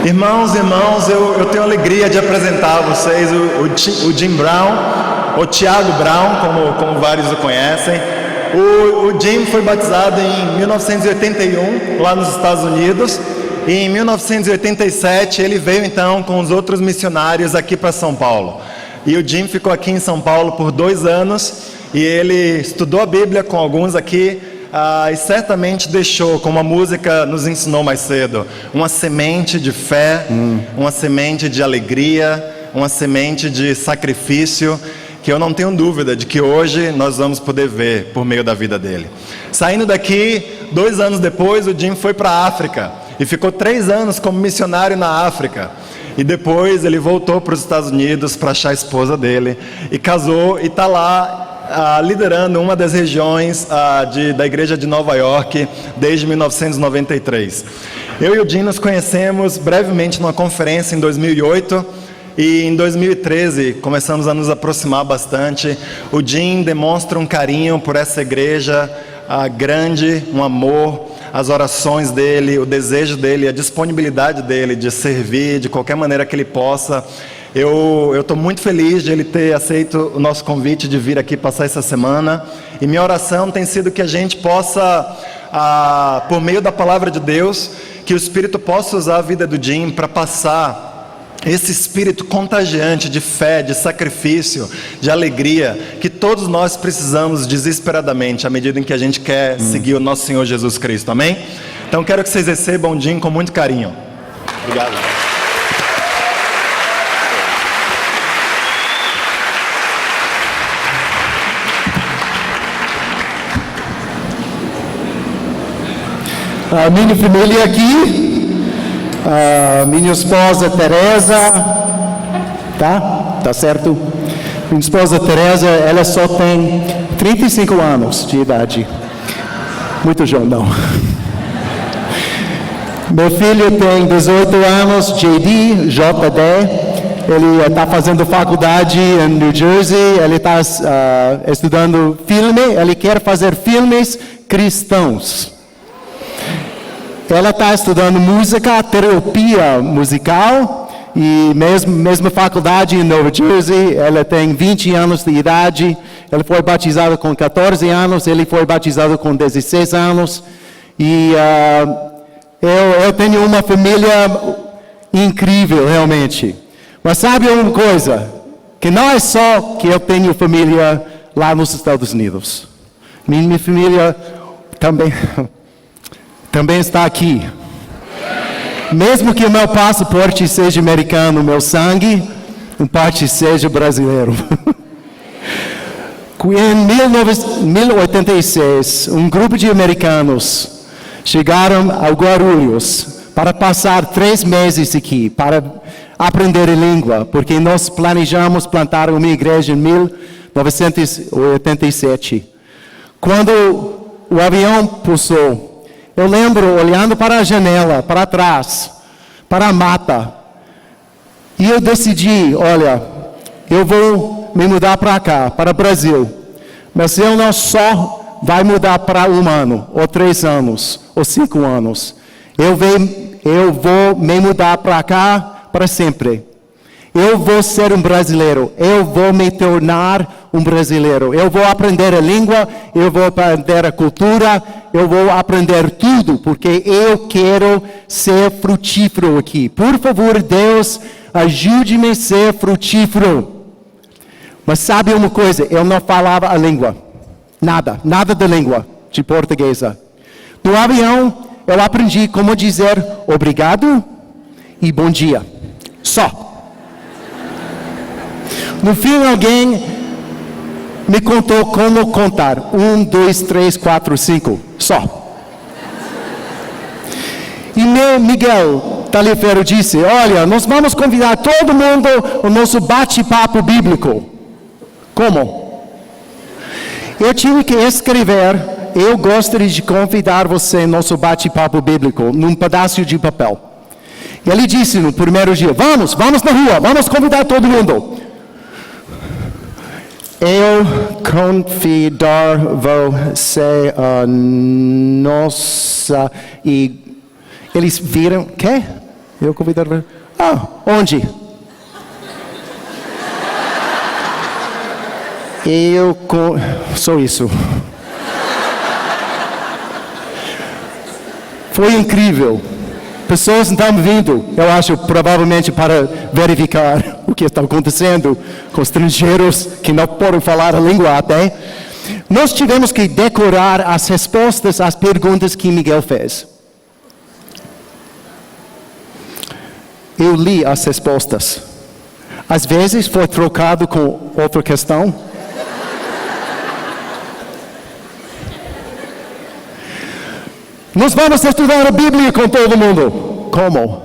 Irmãos, eu tenho a alegria de apresentar a vocês o Jim Brown, ou Thiago Brown, como vários o conhecem. O Jim foi batizado em 1981, lá nos Estados Unidos, e em 1987 ele veio então com os outros missionários aqui para São Paulo. E o Jim ficou aqui em São Paulo por 2 anos, e ele estudou a Bíblia com alguns aqui, e certamente deixou, como a música nos ensinou mais cedo, uma semente de fé, uma semente de alegria, uma semente de sacrifício, que eu não tenho dúvida de que hoje nós vamos poder ver por meio da vida dele. Saindo daqui, 2 anos depois, o Jim foi para a África e ficou 3 anos como missionário na África. E depois ele voltou para os Estados Unidos para achar a esposa dele e casou e está lá liderando uma das regiões da igreja de Nova York desde 1993. Eu e o Jim nos conhecemos brevemente numa conferência em 2008 e em 2013 começamos a nos aproximar bastante. O Jim demonstra um carinho por essa igreja grande, um amor, as orações dele, o desejo dele, a disponibilidade dele de servir de qualquer maneira que ele possa. Eu estou muito feliz de ele ter aceito o nosso convite de vir aqui passar essa semana, e minha oração tem sido que a gente possa, por meio da palavra de Deus, que o Espírito possa usar a vida do Jim para passar esse espírito contagiante de fé, de sacrifício, de alegria, que todos nós precisamos desesperadamente, à medida em que a gente quer seguir o nosso Senhor Jesus Cristo, amém? Então quero que vocês recebam o Jim com muito carinho. Obrigado. A minha família aqui, minha esposa Teresa, tá certo? Minha esposa Teresa, ela só tem 35 anos de idade, muito jovem não. Meu filho tem 18 anos, JD, ele está fazendo faculdade em New Jersey, ele está estudando filme, ele quer fazer filmes cristãos. Ela está estudando música, terapia musical, e mesma faculdade em Nova Jersey. Ela tem 20 anos de idade, ela foi batizada com 14 anos, ele foi batizado com 16 anos, e eu tenho uma família incrível realmente. Mas sabe uma coisa? Que não é só que eu tenho família lá nos Estados Unidos. Minha família também está aqui. Mesmo que o meu passaporte seja americano, meu sangue, em parte seja brasileiro. Em 1986, um grupo de americanos chegaram a Guarulhos para passar 3 meses aqui, para aprender a língua, porque nós planejamos plantar uma igreja em 1987. Quando o avião pousou, eu lembro olhando para a janela, para trás, para a mata, e eu decidi, olha, eu vou me mudar para cá, para o Brasil, mas eu não só vai mudar para 1 ano, ou 3 anos, ou 5 anos, eu vou me mudar para cá para sempre. Eu vou ser um brasileiro, eu vou me tornar um brasileiro, eu vou aprender a língua, eu vou aprender a cultura, eu vou aprender tudo, porque eu quero ser frutífero aqui. Por favor, Deus, ajude-me a ser frutífero. Mas sabe uma coisa, eu não falava a língua, nada da língua de portuguesa. No avião, eu aprendi como dizer obrigado e bom dia, só. No fim, alguém me contou como contar. 1, 2, 3, 4, 5. Só. E Miguel Taliaferro disse, olha, nós vamos convidar todo mundo ao nosso bate-papo bíblico. Como? Eu tive que escrever, eu gostaria de convidar você ao nosso bate-papo bíblico, num pedaço de papel. E ele disse no primeiro dia, vamos na rua, vamos convidar todo mundo. Eu convidar você a nossa... E eles viram, quê? Eu convidava, onde? Só isso. Foi incrível. Pessoas estão vindo, eu acho, provavelmente para verificar o que está acontecendo com estrangeiros que não podem falar a língua até. Nós tivemos que decorar as respostas às perguntas que Miguel fez. Eu li as respostas. Às vezes foi trocado com outra questão. Nós vamos estudar a Bíblia com todo mundo. Como?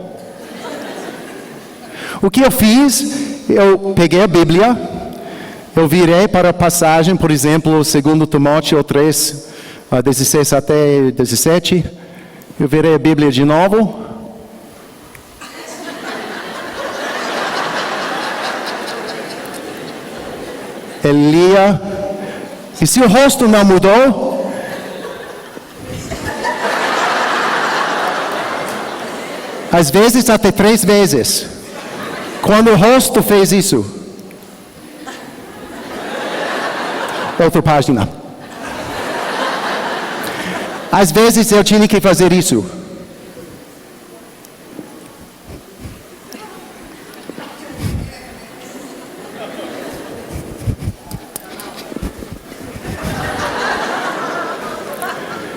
O que eu fiz? Eu peguei a Bíblia, eu virei para a passagem, por exemplo, 2 Timóteo 3, 16 até 17. Eu virei a Bíblia de novo. Ele lia. E se o rosto não mudou, às vezes até 3 vezes. Quando o rosto fez isso. Outra página. Às vezes eu tinha que fazer isso.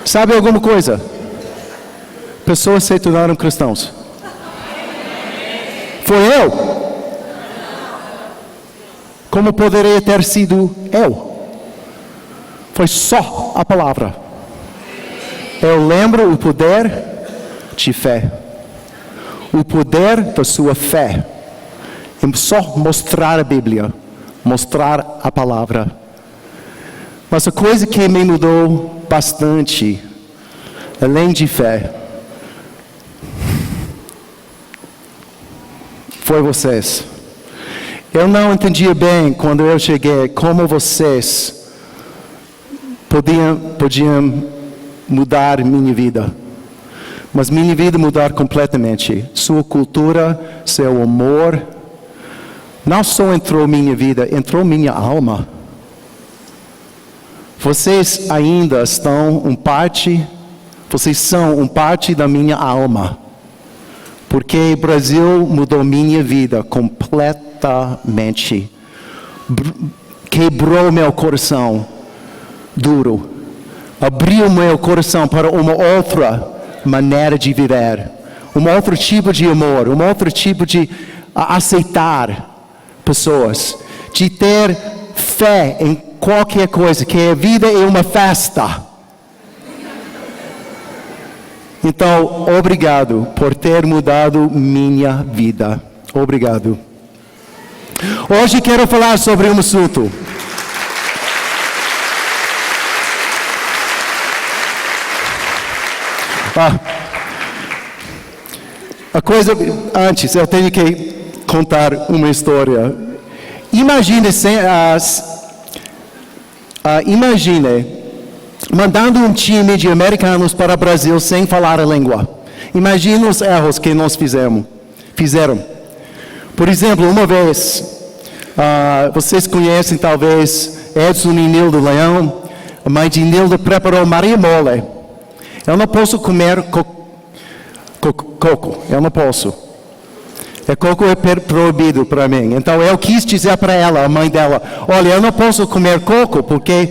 Sabe alguma coisa? Pessoas se tornaram cristãos. Foi eu? Como poderia ter sido eu? Foi só a palavra. Eu lembro o poder de fé. O poder da sua fé. Em só mostrar a Bíblia. Mostrar a palavra. Mas a coisa que me mudou bastante, além de fé, foi vocês. Eu não entendia bem quando eu cheguei como vocês podiam mudar minha vida. Mas minha vida mudar completamente. Sua cultura, seu amor, não só entrou minha vida, entrou minha alma. Vocês ainda são vocês são parte da minha alma. Porque o Brasil mudou minha vida completamente. Quebrou meu coração duro. Abriu meu coração para uma outra maneira de viver. Um outro tipo de amor. Um outro tipo de aceitar pessoas. De ter fé em qualquer coisa. Que a vida é uma festa. Então, obrigado por ter mudado minha vida. Obrigado. Hoje quero falar sobre um assunto. A coisa antes, eu tenho que contar uma história. Imagine mandando um time de americanos para o Brasil sem falar a língua. Imagina os erros que nós fizeram. Por exemplo, uma vez, vocês conhecem talvez Edson e Nilda Leão. A mãe de Nilda preparou Maria Mole. Eu não posso comer coco. Eu não posso. Coco é proibido para mim. Então eu quis dizer para ela, a mãe dela, olha, eu não posso comer coco porque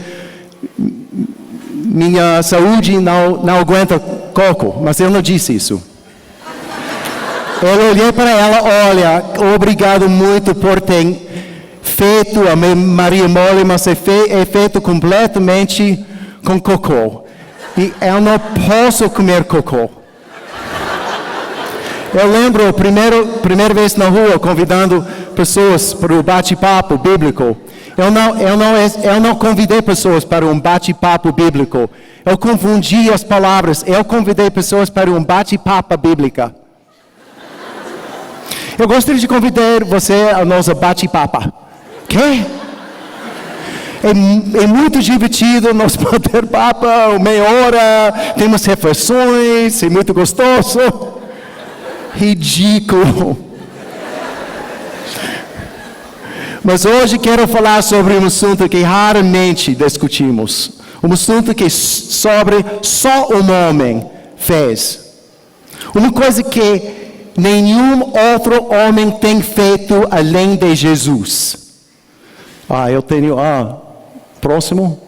minha saúde não aguenta coco, mas eu não disse isso. Eu olhei para ela, olha, obrigado muito por ter feito a Maria Mole, mas é feito completamente com cocô. E eu não posso comer cocô. Eu lembro a primeira vez na rua, convidando pessoas para o bate-papo bíblico. Eu não convidei pessoas para um bate-papo bíblico. Eu confundi as palavras. Eu convidei pessoas para um bate-papo bíblica. Eu gostaria de convidar você a nossa bate-papo. Quê? É muito divertido nós bater papo, meia hora, temos refeições, é muito gostoso. ridículo. Mas hoje quero falar sobre um assunto que raramente discutimos. Um assunto que sobre só um homem fez. Uma coisa que nenhum outro homem tem feito além de Jesus. Próximo.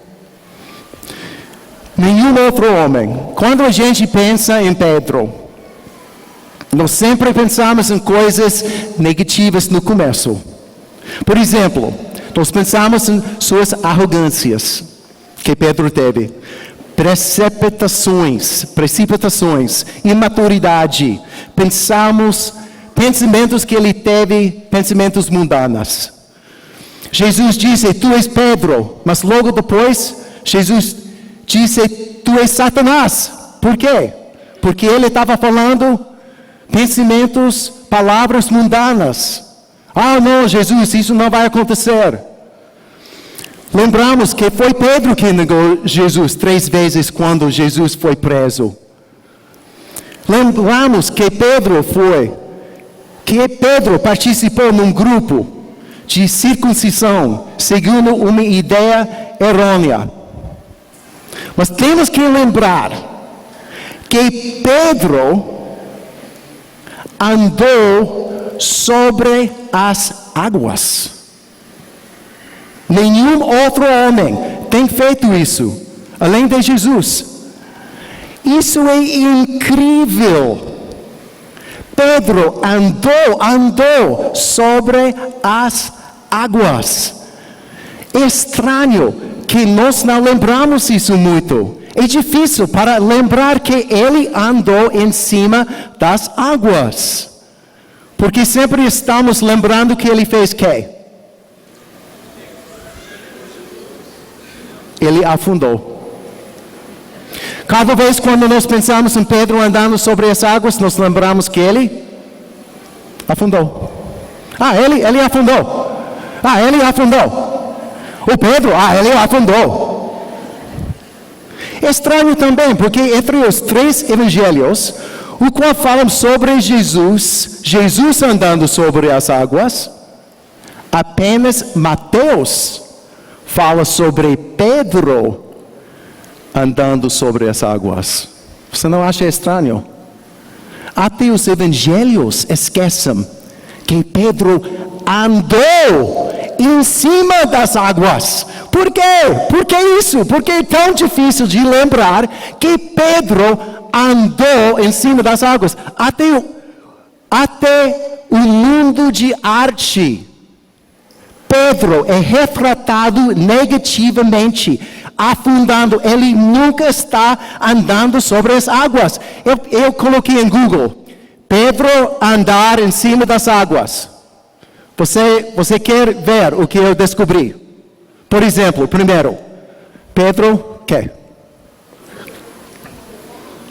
Nenhum outro homem. Quando a gente pensa em Pedro, nós sempre pensamos em coisas negativas no começo. Por exemplo, nós pensamos em suas arrogâncias que Pedro teve, precipitações, imaturidade. Pensamentos que ele teve, pensamentos mundanos. Jesus disse, tu és Pedro, mas logo depois, Jesus disse, tu és Satanás. Por quê? Porque ele estava falando pensamentos, palavras mundanas. Não, Jesus, isso não vai acontecer. Lembramos que foi Pedro que negou Jesus 3 vezes quando Jesus foi preso. Lembramos que Pedro participou num grupo de circuncisão, segundo uma ideia errônea. Mas temos que lembrar que Pedro andou sobre as águas. Nenhum outro homem tem feito isso, além de Jesus. Isso é incrível. Pedro andou sobre as águas. É estranho que nós não lembramos isso muito. É difícil para lembrar que ele andou em cima das águas. Porque sempre estamos lembrando que ele fez o quê? Ele afundou. Cada vez quando nós pensamos em Pedro andando sobre as águas, nós lembramos que ele afundou. Ele afundou. Ele afundou. O Pedro, ele afundou. É estranho também, porque entre os 3 evangelhos, o qual falam sobre Jesus andando sobre as águas, apenas Mateus fala sobre Pedro andando sobre as águas. Você não acha estranho? Até os evangelhos esquecem que Pedro andou em cima das águas. Por quê? Por que isso? Porque é tão difícil de lembrar que Pedro andou em cima das águas. Até o mundo de arte, Pedro é retratado negativamente, afundando. Ele nunca está andando sobre as águas. Eu coloquei em Google, Pedro andar em cima das águas. Você quer ver o que eu descobri? Por exemplo, primeiro, Pedro, quê?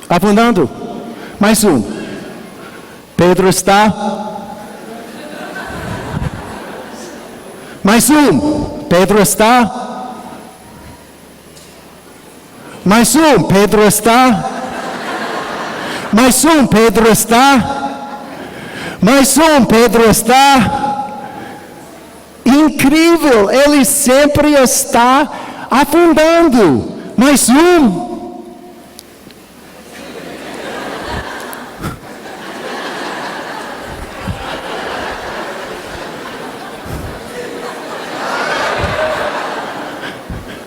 Afundando. Mais um. Pedro está... Mais um. Pedro está... Mais um. Pedro está... Mais um. Pedro está... Mais um. Pedro está... Incrível. Ele sempre está afundando. Mais um.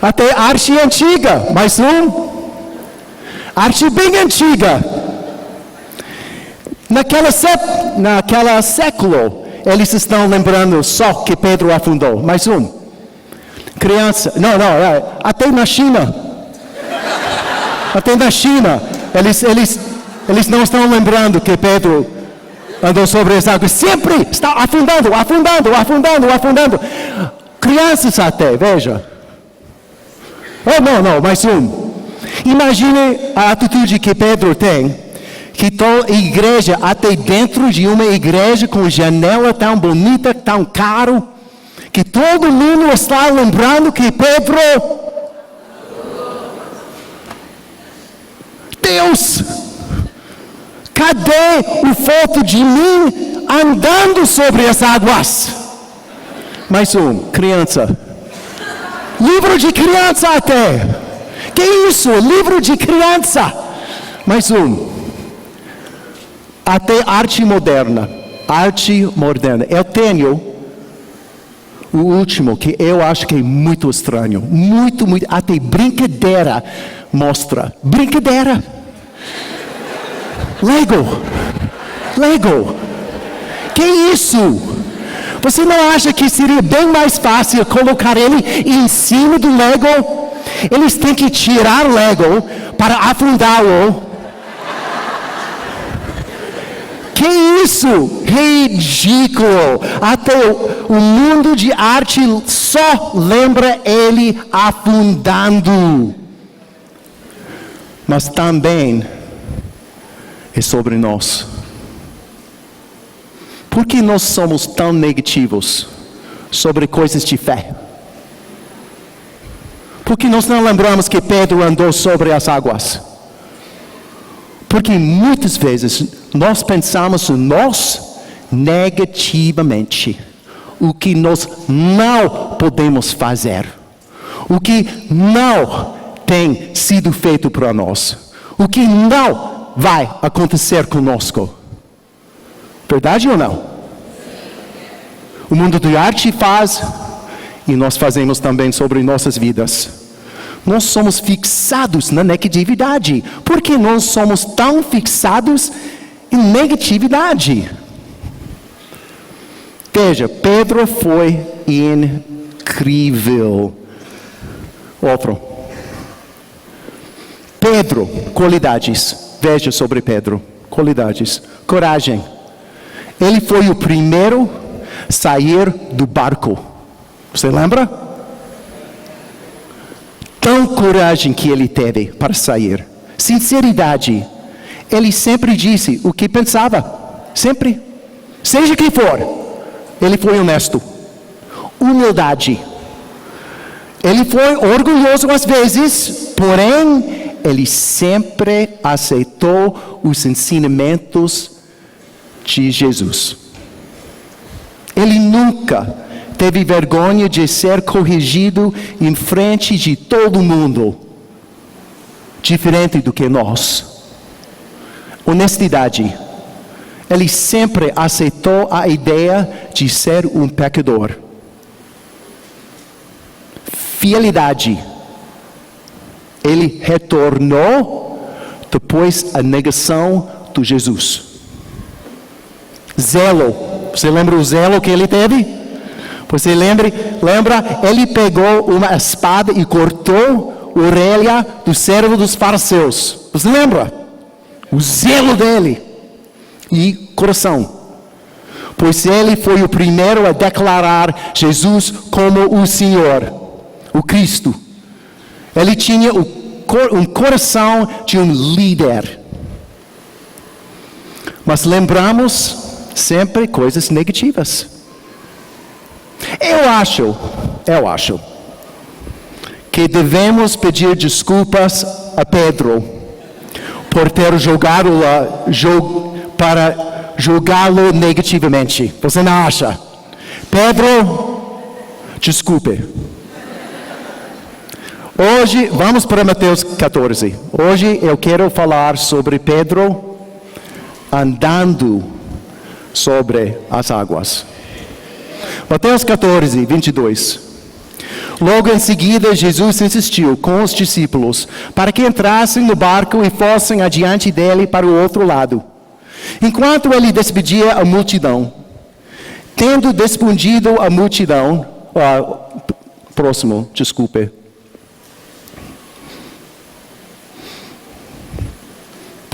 Até arte antiga, mais um. Arte bem antiga. Naquela século, eles estão lembrando só que Pedro afundou. Mais um. Criança, até na China. Até na China, eles não estão lembrando que Pedro andou sobre as águas. Sempre está afundando. Crianças até, veja. Mais um. Imagine a atitude que Pedro tem, que toda igreja, até dentro de uma igreja com janela tão bonita, tão caro, que todo mundo está lembrando que Pedro... Deus! cadê o foto de mim andando sobre as águas? Mais um, criança. Livro de criança até. Que isso? Livro de criança. Mais um. Até arte moderna. Arte moderna. Eu tenho o último, que eu acho que é muito estranho. Muito, até brincadeira mostra. Brincadeira. Lego. Que isso? Você não acha que seria bem mais fácil colocar ele em cima do Lego? Eles têm que tirar o Lego para afundá-lo. Que isso? Ridículo. Até o mundo de arte só lembra ele afundando. Mas também é sobre nós. Por que nós somos tão negativos sobre coisas de fé? Por que nós não lembramos que Pedro andou sobre as águas? Porque muitas vezes nós pensamos em nós negativamente. O que nós não podemos fazer. O que não tem sido feito para nós. O que não vai acontecer conosco. Verdade ou não? O mundo de arte faz, e nós fazemos também sobre nossas vidas. Nós somos fixados na negatividade. Por que nós somos tão fixados em negatividade? Veja, Pedro foi incrível. Outro. Pedro, qualidades. Veja sobre Pedro, qualidades. Coragem. Ele foi o primeiro a sair do barco. Você lembra? Tão coragem que ele teve para sair. Sinceridade. Ele sempre disse o que pensava. Sempre. Seja quem for. Ele foi honesto. Humildade. Ele foi orgulhoso às vezes, porém, ele sempre aceitou os ensinamentos de Jesus. Ele nunca teve vergonha de ser corrigido em frente de todo mundo, diferente do que nós. Honestidade. Ele sempre aceitou a ideia de ser um pecador. Fidelidade. Ele retornou depois da negação de Jesus. Zelo. Você lembra o zelo que ele teve? Você lembra? Ele pegou uma espada e cortou a orelha do servo dos fariseus. Você lembra? O zelo dele. E coração. Pois ele foi o primeiro a declarar Jesus como o Senhor, o Cristo. Ele tinha um coração de um líder. Mas lembramos sempre coisas negativas. Eu acho que devemos pedir desculpas a Pedro por ter para julgá-lo negativamente. Você não acha? Pedro, desculpe. Hoje, vamos para Mateus 14. Hoje eu quero falar sobre Pedro andando sobre as águas. Mateus 14, 22. Logo em seguida, Jesus insistiu com os discípulos para que entrassem no barco e fossem adiante dele para o outro lado. Enquanto ele despedia a multidão, tendo despedido a multidão,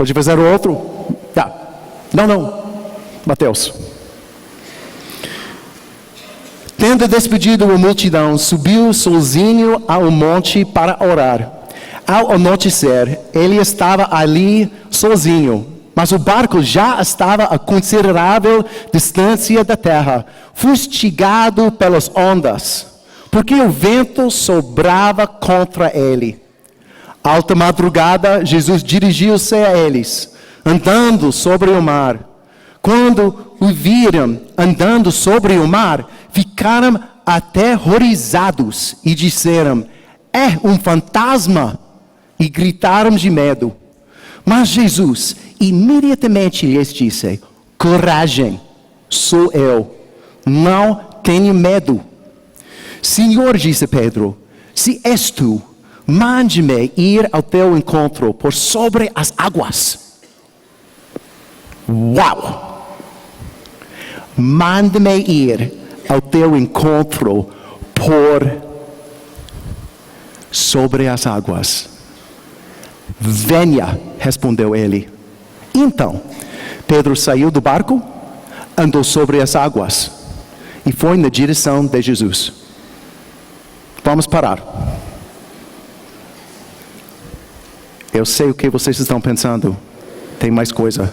Pode fazer o outro? Não. Mateus. Tendo despedido a multidão, subiu sozinho ao monte para orar. Ao anoitecer, ele estava ali sozinho, mas o barco já estava a considerável distância da terra, fustigado pelas ondas, porque o vento soprava contra ele. Alta madrugada, Jesus dirigiu-se a eles. andando sobre o mar. Quando o viram andando sobre o mar, ficaram aterrorizados e disseram: é um fantasma! E gritaram de medo. Mas Jesus imediatamente lhes disse: coragem, sou eu, não tenha medo. Senhor, disse Pedro, se és tu, mande-me ir ao teu encontro por sobre as águas. Uau! Mande-me ir ao teu encontro por sobre as águas. Venha, respondeu ele. Então, Pedro saiu do barco, andou sobre as águas e foi na direção de Jesus. Vamos parar. Eu sei o que vocês estão pensando. Tem mais coisa.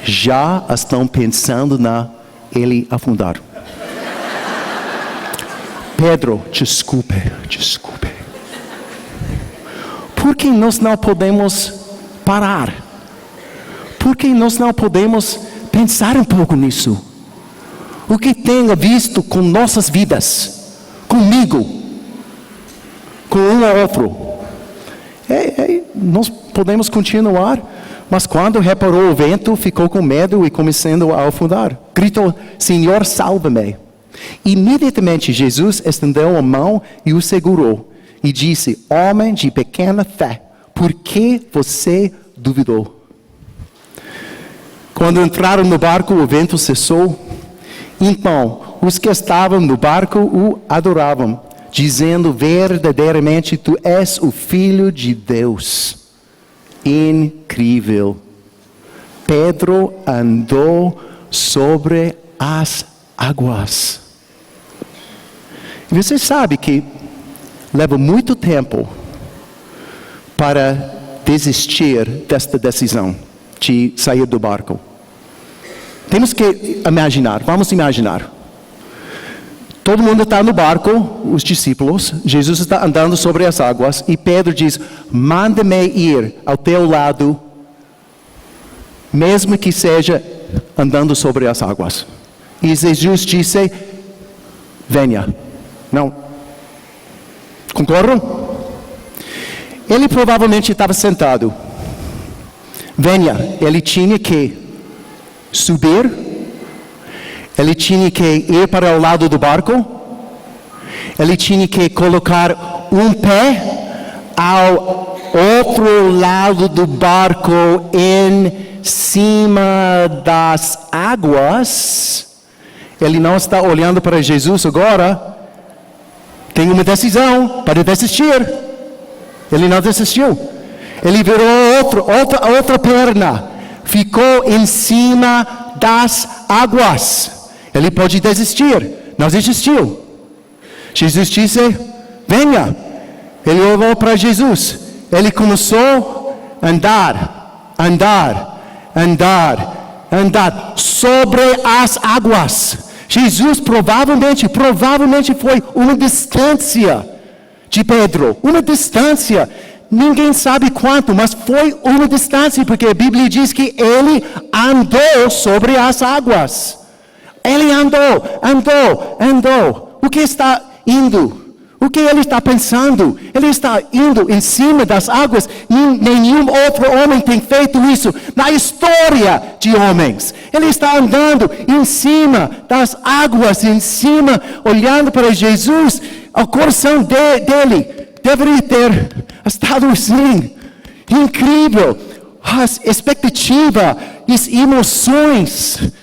Já estão pensando ele afundar. Pedro, desculpe. Por que nós não podemos parar? Por que nós não podemos pensar um pouco nisso? O que tenho visto com nossas vidas, comigo, com um ou outro. Nós podemos continuar, mas quando reparou o vento, ficou com medo e começando a afundar. Gritou: Senhor, salva-me. Imediatamente Jesus estendeu a mão e o segurou. E disse: homem de pequena fé, por que você duvidou? Quando entraram no barco, o vento cessou. Então, os que estavam no barco o adoravam, dizendo: verdadeiramente tu és o Filho de Deus. Incrível. Pedro andou sobre as águas. E você sabe que leva muito tempo para desistir desta decisão de sair do barco. Temos que imaginar, vamos imaginar. Todo mundo está no barco, os discípulos, Jesus está andando sobre as águas e Pedro diz: manda-me ir ao teu lado, mesmo que seja andando sobre as águas. E Jesus disse: venha. Não. Concordam? Ele provavelmente estava sentado. Venha. Ele tinha que subir. Ele tinha que ir para o lado do barco. Ele tinha que colocar um pé ao outro lado do barco em cima das águas. Ele não está olhando para Jesus agora. Tem uma decisão para desistir. Ele não desistiu. Ele virou outra perna. Ficou em cima das águas. Ele pode desistir. Não desistiu. Jesus disse: venha. Ele olhou para Jesus. Ele começou a andar sobre as águas. Jesus provavelmente foi uma distância de Pedro. Uma distância. Ninguém sabe quanto, mas foi uma distância, porque a Bíblia diz que ele andou sobre as águas. Ele andou. O que está indo? O que ele está pensando? Ele está indo em cima das águas. Nenhum outro homem tem feito isso na história de homens. Ele está andando em cima das águas, em cima, olhando para Jesus. O coração dele deveria ter estado assim, incrível. As expectativas, as emoções,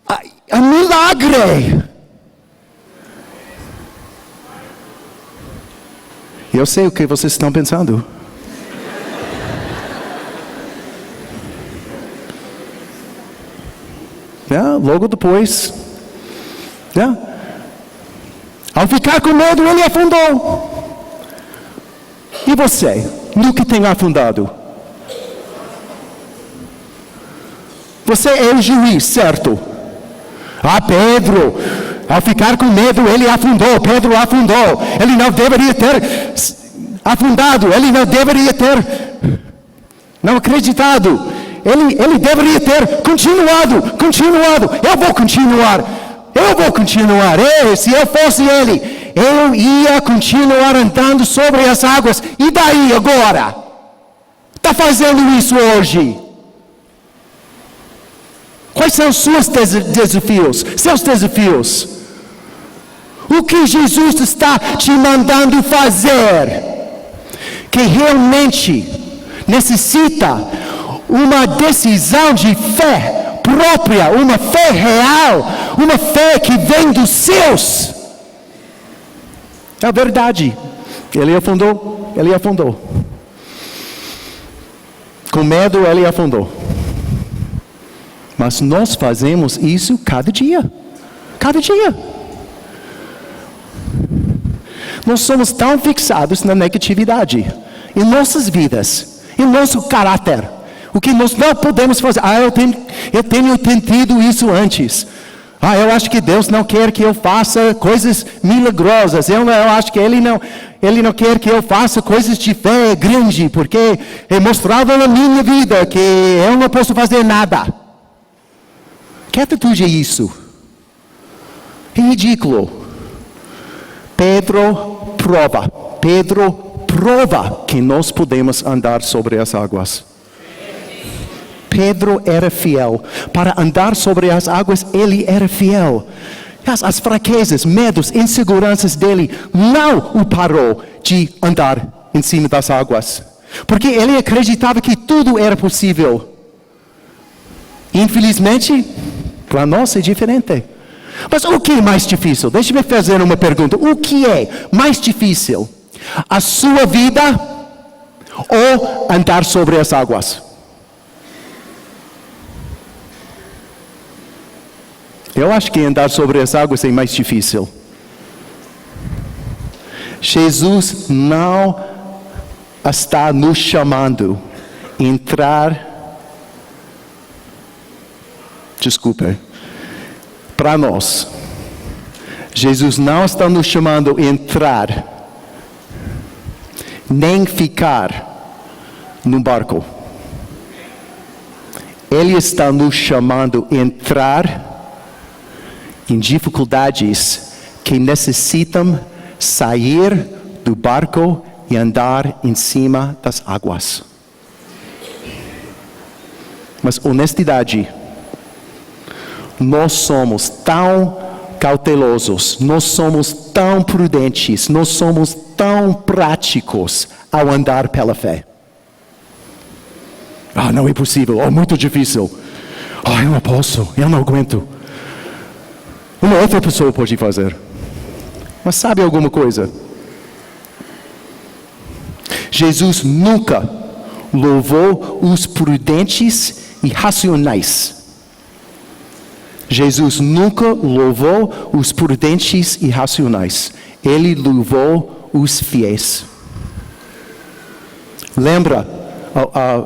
a milagre. Eu sei o que vocês estão pensando. Logo depois, ao ficar com medo, ele afundou. E você, no que tem afundado? Você é o juiz, certo? Pedro, ao ficar com medo, ele afundou. Pedro afundou. Ele não deveria ter afundado. Ele não deveria ter. não acreditado. Ele deveria ter continuado. Eu vou continuar. Se eu fosse ele, eu ia continuar andando sobre as águas. E daí agora? Está fazendo isso hoje? Quais são os seus desafios? O que Jesus está te mandando fazer? Que realmente necessita uma decisão de fé própria, uma fé real, uma fé que vem dos céus. É a verdade. Ele afundou. Com medo ele afundou. Mas nós fazemos isso cada dia. Nós somos tão fixados na negatividade em nossas vidas, em nosso caráter. O que nós não podemos fazer. Eu tenho tentado isso antes. Eu acho que Deus não quer que eu faça coisas milagrosas. Eu acho que Ele não quer que eu faça coisas de fé grande, porque é mostrado na minha vida que eu não posso fazer nada. Que atitude é isso? É ridículo. Pedro prova que nós podemos andar sobre as águas. Pedro era fiel. Para andar sobre as águas, ele era fiel. As fraquezas, medos, inseguranças dele não o parou de andar em cima das águas. Porque ele acreditava que tudo era possível. Infelizmente, para nós é diferente. Mas o que é mais difícil? Deixe-me fazer uma pergunta. O que é mais difícil? A sua vida ou andar sobre as águas? Eu acho que andar sobre as águas é mais difícil. Jesus não está nos chamando a entrar. Para nós, Jesus não está nos chamando a entrar, nem ficar no barco. Ele está nos chamando a entrar em dificuldades que necessitam sair do barco e andar em cima das águas. Mas honestidade, nós somos tão cautelosos, nós somos tão prudentes, nós somos tão práticos ao andar pela fé. Não é possível, muito difícil. Eu não posso, eu não aguento. Uma outra pessoa pode fazer. Mas sabe alguma coisa? Jesus nunca louvou os prudentes e racionais. Jesus nunca louvou os prudentes e racionais. Ele louvou os fiéis. Lembra a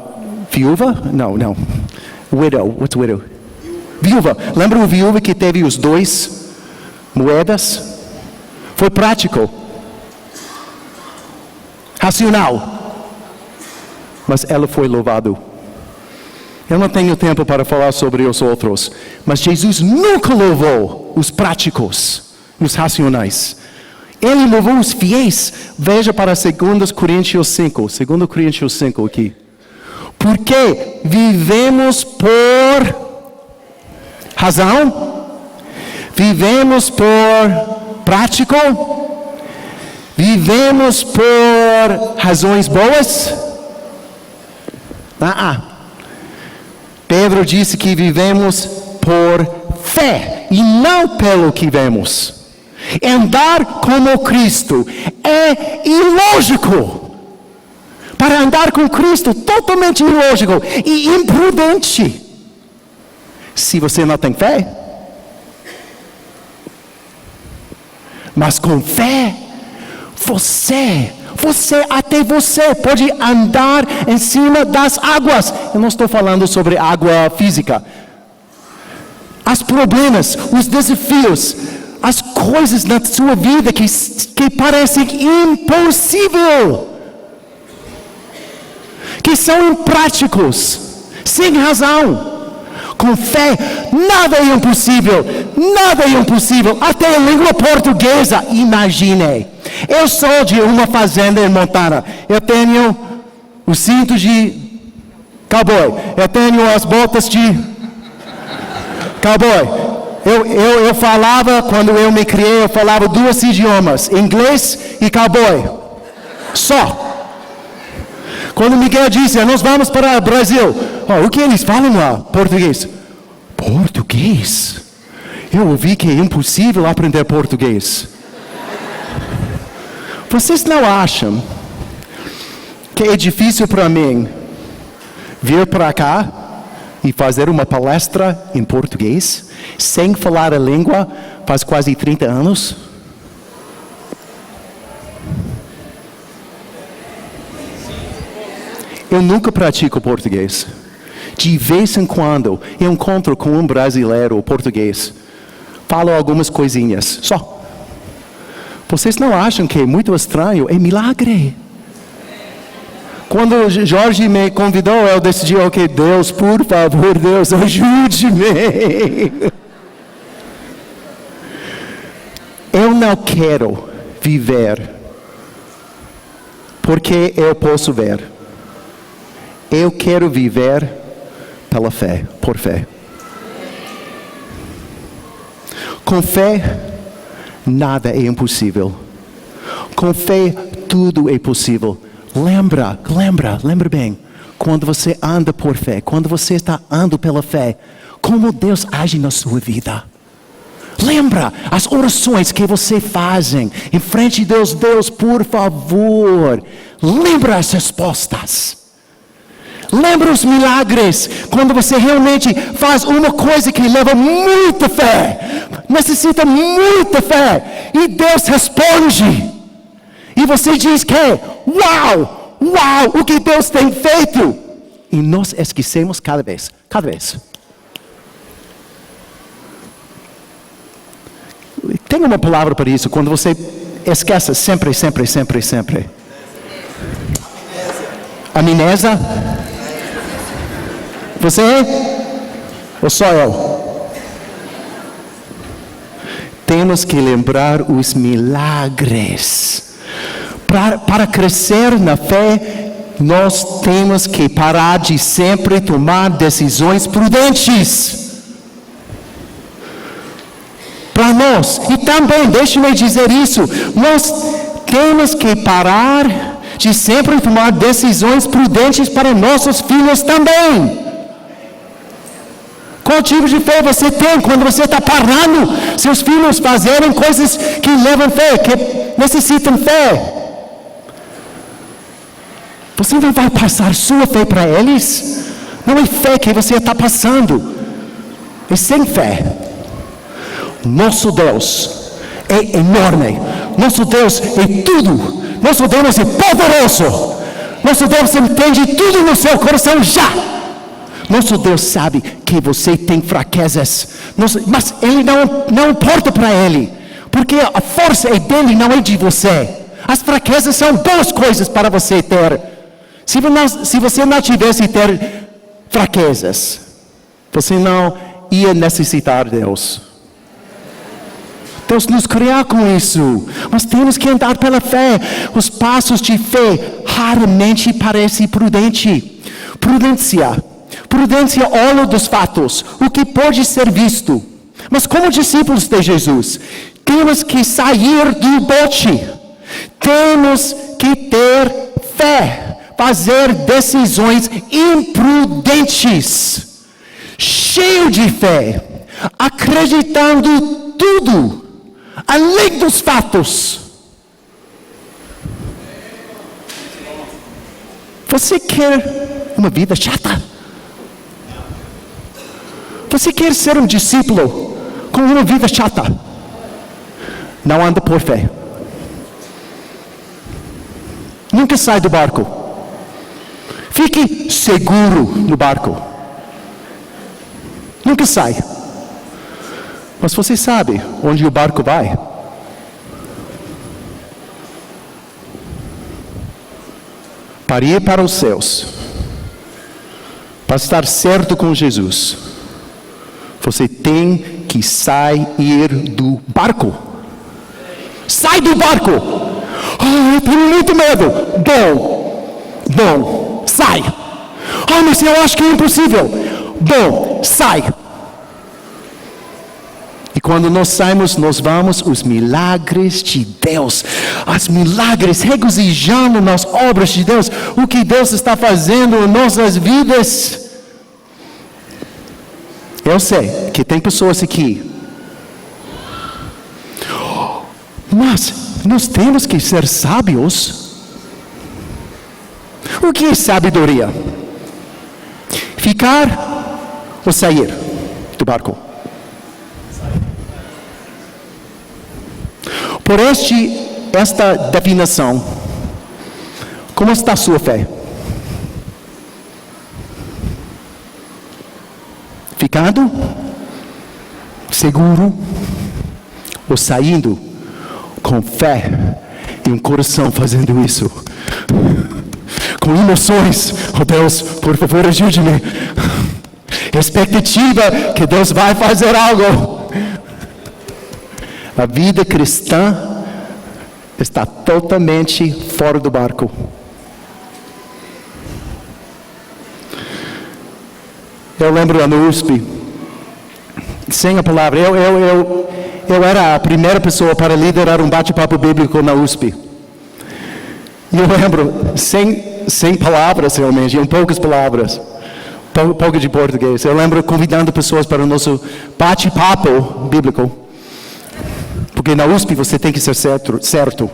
viúva? Não. Widow. What's widow? Viúva. Lembra a viúva que teve os 2 moedas? Foi prático. Racional. Mas ela foi louvada. Eu não tenho tempo para falar sobre os outros. Mas Jesus nunca louvou os práticos, os racionais. Ele louvou os fiéis. Veja para 2 Coríntios 5. 2 Coríntios 5 aqui. Porque vivemos por razão? Vivemos por prático? Vivemos por razões boas? Pedro disse que vivemos por fé e não pelo que vemos. Andar como Cristo é ilógico. Para andar com Cristo, totalmente ilógico e imprudente. Se você não tem fé. Mas com fé, até você pode andar em cima das águas. Eu não estou falando sobre água física. Os problemas, os desafios, as coisas na sua vida que parecem impossível. que são impráticos, sem razão. Com fé, nada é impossível, nada é impossível, até a língua portuguesa, imagine. Eu sou de uma fazenda em Montana, eu tenho o cinto de cowboy, eu tenho as botas de cowboy. Eu falava, quando eu me criei, eu falava 2 idiomas, inglês e cowboy, só. Quando Miguel disse, nós vamos para o Brasil, o que eles falam lá? Português. Português? Eu ouvi que é impossível aprender português. Vocês não acham que é difícil para mim vir para cá e fazer uma palestra em português, sem falar a língua, faz quase 30 anos? Eu nunca pratico português. De vez em quando, eu encontro com um brasileiro ou português. Falo algumas coisinhas, só. Vocês não acham que é muito estranho? É milagre. Quando Jorge me convidou, eu decidi, ok, Deus, por favor, Deus, ajude-me. Eu não quero viver porque eu posso ver. Eu quero viver pela fé, por fé. Com fé, nada é impossível. Com fé, tudo é possível. Lembra bem, quando você anda por fé, quando você está andando pela fé, como Deus age na sua vida. Lembra as orações que você faz em frente de Deus. Deus, por favor, lembra as respostas. Lembra os milagres, quando você realmente faz uma coisa que leva muita fé, necessita muita fé, e Deus responde, e você diz que, uau, o que Deus tem feito, e nós esquecemos cada vez. Tem uma palavra para isso, quando você esquece sempre. Amnésia? Você? Ou só eu? Temos que lembrar os milagres. Para crescer na fé, nós temos que parar de sempre tomar decisões prudentes. Para nós, e também, deixe-me dizer isso, nós temos que parar de sempre tomar decisões prudentes para nossos filhos também. Qual tipo de fé você tem quando você está parando seus filhos fazerem coisas que levam fé, que necessitam fé? Você não vai passar sua fé para eles? Não é fé que você está passando, é sem fé. Nosso Deus é enorme, nosso Deus é tudo, nosso Deus é poderoso, nosso Deus entende tudo no seu coração já. Nosso Deus sabe que você tem fraquezas, mas Ele não importa para Ele, porque a força é dele, não é de você. As fraquezas são boas coisas para você ter. Se você não tivesse ter fraquezas, você não ia necessitar de Deus. Deus nos criou com isso, mas temos que andar pela fé. Os passos de fé raramente parecem prudente. Prudência olha dos fatos, o que pode ser visto. Mas como discípulos de Jesus, temos que sair do bote. Temos que ter fé, fazer decisões imprudentes, cheio de fé, acreditando tudo, além dos fatos. Você quer uma vida chata? Você quer ser um discípulo com uma vida chata? Não anda por fé. Nunca sai do barco. Fique seguro no barco. Nunca sai. Mas você sabe onde o barco vai? Para ir para os céus. para estar certo com Jesus, você tem que sair do barco. Sai do barco! Eu tenho muito medo. Bom, sai. Mas eu acho que é impossível. Bom, sai. E quando nós saímos, nós vamos os milagres de Deus. Os milagres, regozijando nas obras de Deus. O que Deus está fazendo em nossas vidas. Eu sei que tem pessoas aqui. Mas nós temos que ser sábios. O que é sabedoria? Ficar ou sair do barco? Por esta definição, como está a sua fé? Ficando? Seguro? Ou saindo? Com fé e um coração fazendo isso? Com emoções. Deus, por favor, ajude-me. Expectativa que Deus vai fazer algo. A vida cristã está totalmente fora do barco. Eu lembro no USP, sem a palavra, eu era a primeira pessoa para liderar um bate-papo bíblico na USP. E eu lembro, sem palavras realmente, em poucas palavras, pouco de português. Eu lembro convidando pessoas para o nosso bate-papo bíblico. Porque na USP você tem que ser certo.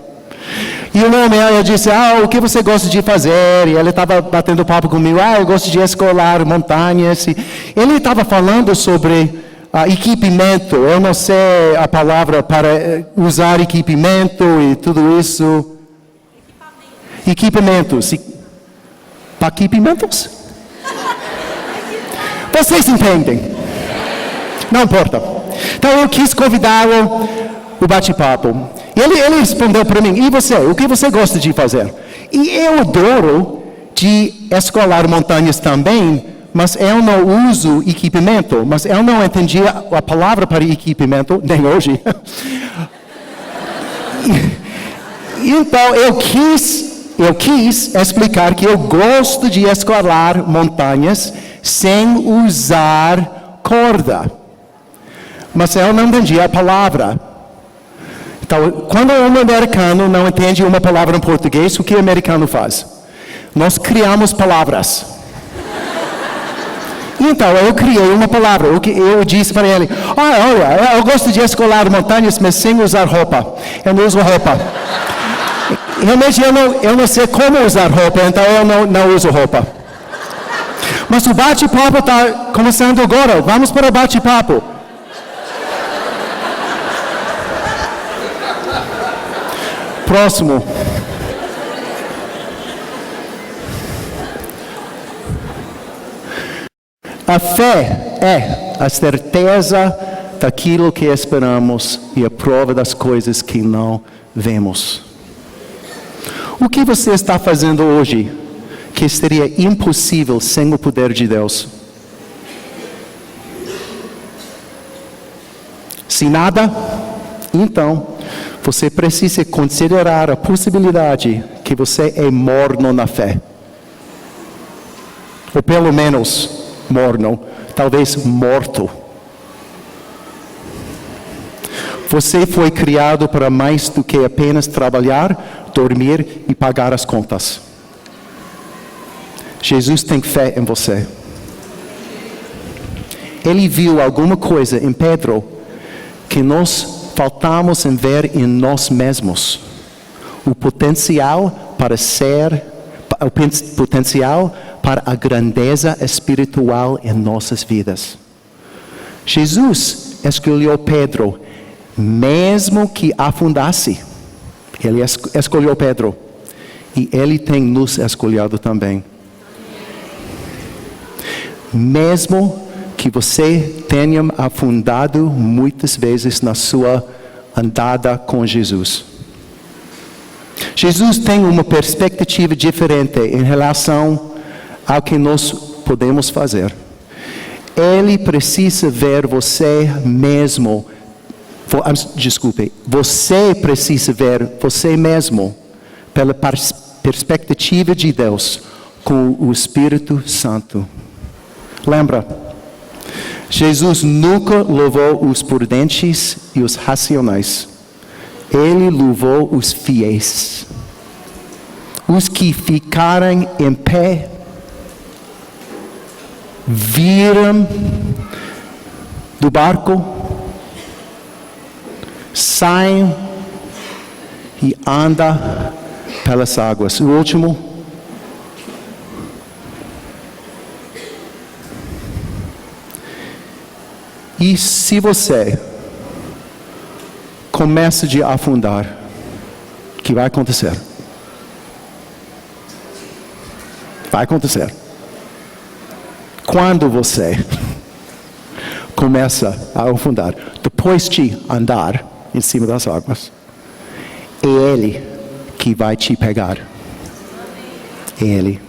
E o meu homem disse, o que você gosta de fazer? E ele estava batendo papo comigo, eu gosto de escalar montanhas. E ele estava falando sobre equipamento. Eu não sei a palavra para usar equipamento e tudo isso. Equipamentos. Equipamentos? Vocês entendem? Não importa. Então eu quis convidá-lo o bate-papo. E ele respondeu para mim, e você? O que você gosta de fazer? E eu adoro de escalar montanhas também, mas eu não uso equipamento. Mas eu não entendia a palavra para equipamento, nem hoje. Então eu quis explicar que eu gosto de escalar montanhas sem usar corda. Mas eu não entendia a palavra. Então, quando um americano não entende uma palavra em português, o que o americano faz? Nós criamos palavras. Então, eu criei uma palavra. Eu disse para ele, olha, eu gosto de escalar montanhas, mas sem usar roupa. Eu não uso roupa. Realmente, eu não sei como usar roupa, então eu não uso roupa. Mas o bate-papo está começando agora. Vamos para o bate-papo. Próximo. A fé é a certeza daquilo que esperamos e a prova das coisas que não vemos. O que você está fazendo hoje que seria impossível sem o poder de Deus? Se nada, então você precisa considerar a possibilidade que você é morno na fé. Ou pelo menos morno, talvez morto. Você foi criado para mais do que apenas trabalhar, dormir e pagar as contas. Jesus tem fé em você. Ele viu alguma coisa em Pedro que nós faltamos em ver em nós mesmos. O potencial para a grandeza espiritual em nossas vidas. Jesus escolheu Pedro, mesmo que afundasse. Ele escolheu Pedro. E Ele tem nos escolhido também. Mesmo que você tenha afundado muitas vezes na sua andada com Jesus. Jesus tem uma perspectiva diferente em relação ao que nós podemos fazer. Ele precisa ver você mesmo. Desculpe, você precisa ver você mesmo pela perspectiva de Deus com o Espírito Santo. Lembra? Jesus nunca louvou os prudentes e os racionais. Ele louvou os fiéis. Os que ficarem em pé, viram do barco, saem e andam pelas águas. O último. E se você começa a afundar, o que vai acontecer? Vai acontecer. Quando você começa a afundar, depois de andar em cima das águas, é Ele que vai te pegar. É Ele.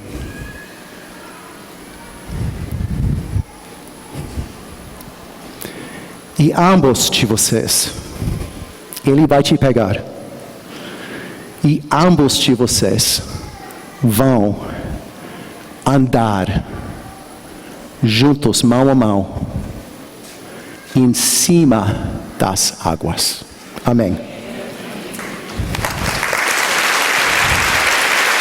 E ambos de vocês, Ele vai te pegar. E ambos de vocês vão andar juntos, mão a mão, em cima das águas. Amém.